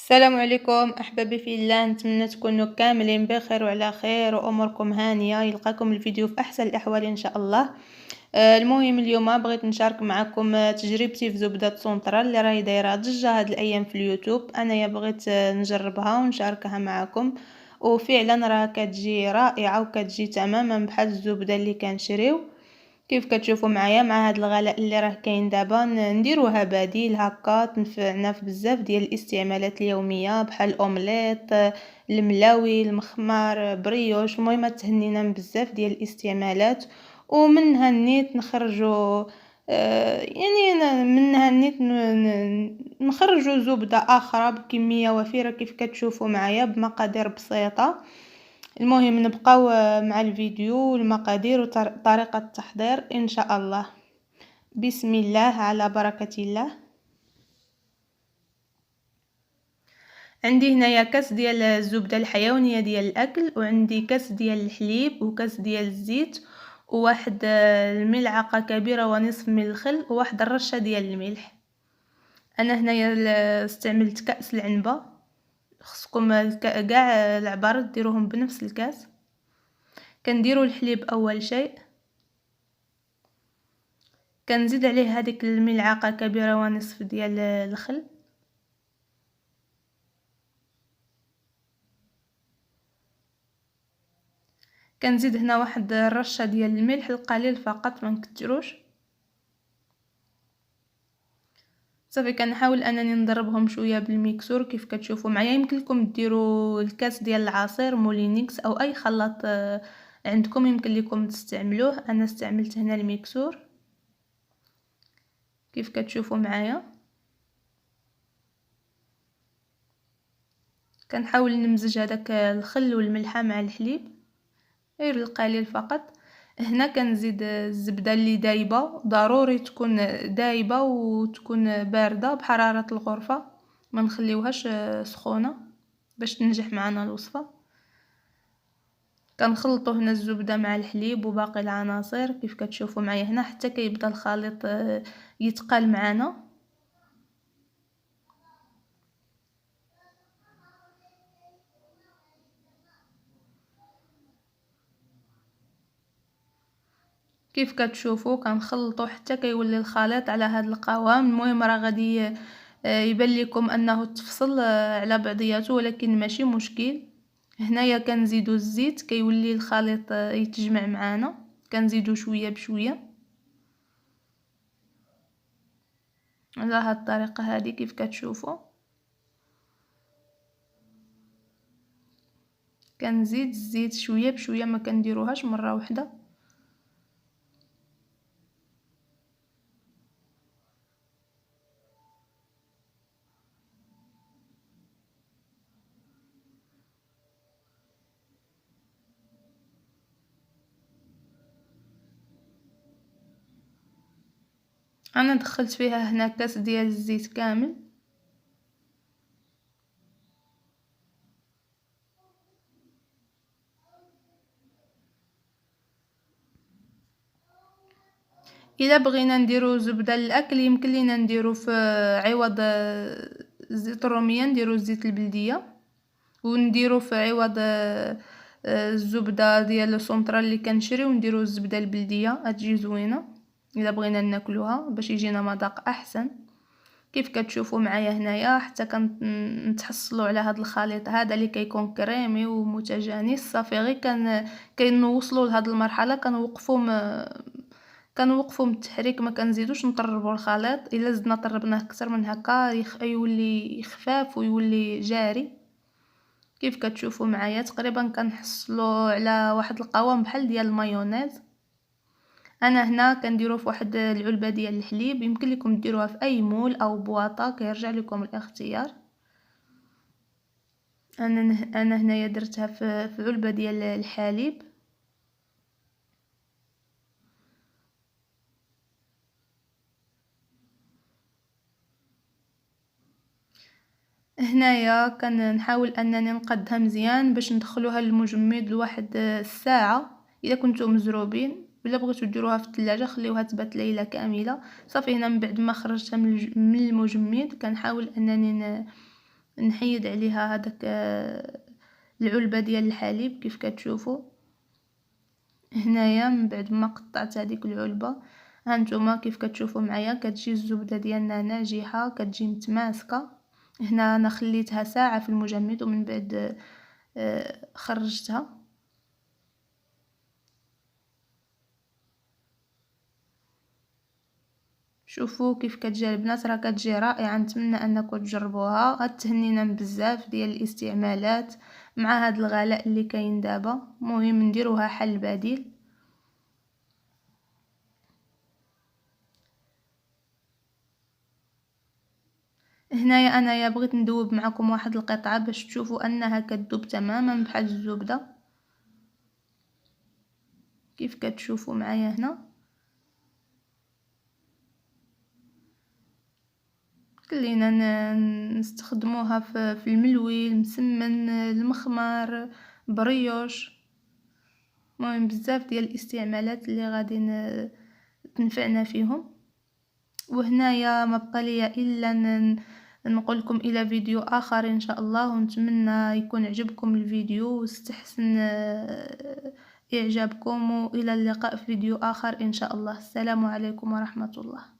السلام عليكم احبابي في الله، نتمنى تكونوا كاملين بخير وعلى خير واموركم هانيه. يلقاكم الفيديو في احسن الاحوال ان شاء الله. المهم اليوم بغيت نشارك معكم تجربتي في زبده سونطرال اللي راهي دايره ضجه هاد الايام في اليوتيوب. انايا بغيت نجربها ونشاركها معكم، وفعلا راه كتجي رائعه وكتجي تماما بحال الزبده اللي كنشريو. كيف كتشوفوا معايا مع هذا الغلاء اللي راه كاين دابا نديروها بديل هكا تنفعنا في بزاف ديال الاستعمالات اليوميه بحال الاومليط، الملاوي، المخمار، بريوش. المهم تهنينا من بزاف ديال الاستعمالات، ومنها نيت نخرجوا يعني منها نيت نخرجوا زبده اخرى بكميه وفيره كيف كتشوفوا معايا بمقادير بسيطه. المهم نبقاو مع الفيديو والمقادير وطريقة التحضير ان شاء الله. بسم الله على بركة الله. عندي هنايا كاس ديال الزبدة الحيوانية ديال الاكل، وعندي كاس ديال الحليب، وكاس ديال الزيت، وواحد الملعقة كبيرة ونصف من الخل، وواحد الرشة ديال الملح. انا هنايا استعملت كأس العنبة، خصكم كاع العبار ديروهم بنفس الكاس. كنديروا الحليب اول شيء، كنزيد عليه هذيك الملعقه كبيره ونصف ديال الخل، كنزيد هنا واحد الرشه ديال الملح القليل فقط ما نكثروش. صافي كنحاول انني نضربهم شويه بالميكسور كيف كتشوفوا معايا. يمكن لكم ديروا الكاس ديال العصير مولينيكس او اي خلاط عندكم يمكن لكم تستعملوه. انا استعملت هنا الميكسور كيف كتشوفوا معايا. كنحاول نمزج هذاك الخل والملحه مع الحليب غير القليل فقط. هنا كنزيد الزبده اللي دايبه، ضروري تكون دايبه وتكون بارده بحراره الغرفه، ما نخليوهاش سخونه باش تنجح معنا الوصفه. كنخلطوا هنا الزبده مع الحليب وباقي العناصر كيف كتشوفوا معايا هنا حتى كيبدا الخليط يتقال معنا. كيف كتشوفوا كنخلطوا حتى كيولي الخليط على هذا القوام. المهم راه غادي يبان لكم انه تفصل على بعضياته، ولكن ماشي مشكل. هنايا كنزيدو الزيت كيولي الخليط يتجمع معنا، كنزيدو شويه بشويه على هذه الطريقه هذه كيف كتشوفوا. كنزيد الزيت شويه بشويه، ما كنديروهاش مره واحده. انا دخلت فيها هنا كاس ديال الزيت كامل. الا بغينا نديرو زبده للاكل يمكن لينا نديرو في عوض الزيت الروميه نديرو الزيت البلديه، ونديرو في عوض الزبده ديال السونطرال اللي كنشري ونديرو الزبده البلديه، تجي زوينه الا بغينا ناكلوها باش يجينا مذاق احسن. كيف كتشوفوا معايا هنايا حتى كنتحصلوا على هذا الخليط هذا اللي كيكون كريمي ومتجانس. صافي غير كنوصلوا لهذه المرحله كنوقفوا من التحريك، ما كنزيدوش نطربوا الخليط. الا زدنا طربناه اكثر من هكا يولي خفاف ويولي جاري. كيف كتشوفوا معايا تقريبا كنحصلوا على واحد القوام بحال ديال المايونيز. انا هنا كنديرو في واحد العلبه ديال الحليب، يمكن لكم ديروها في اي مول او بواطه كيرجع لكم الاختيار. انا هنايا درتها في علبه ديال الحليب. هنايا كنحاول انني نقدها مزيان باش ندخلوها للمجمد لواحد الساعه اذا كنتم مزروبين. الا بغيتو ديروها في الثلاجه خليوها تبات ليله كامله. صافي هنا من بعد ما خرجتها من المجمد كنحاول انني نحيد عليها هذاك العلبة ديال الحليب كيف كتشوفوا هنايا. من بعد ما قطعت هذيك العلبة هانتوما كيف كتشوفوا معايا كتجي الزبدة ديالنا ناجحة، كتجي متماسكة. هنا انا خليتها ساعة في المجمد ومن بعد خرجتها. شوفوا كيف كتجي البنات، راه كتجي رائعه. نتمنى انكم تجربوها. غتهنينا بزاف ديال الاستعمالات مع هذا الغلاء اللي كاين دابا. مهم نديروها حل بديل. هنايا انايا بغيت ندوب معكم واحد القطعه باش تشوفوا انها كتذوب تماما بحال الزبده كيف كتشوفوا معايا هنا. كلينا نستخدموها في الملوي، المسمن، المخمر، بريوش. المهم بزاف ديال الاستعمالات اللي غادي تنفعنا فيهم. وهنايا ما بقى لي الا نقول لكم الى فيديو اخر ان شاء الله، ونتمنى يكون عجبكم الفيديو واستحسن اعجابكم، والى اللقاء في فيديو اخر ان شاء الله. السلام عليكم ورحمة الله.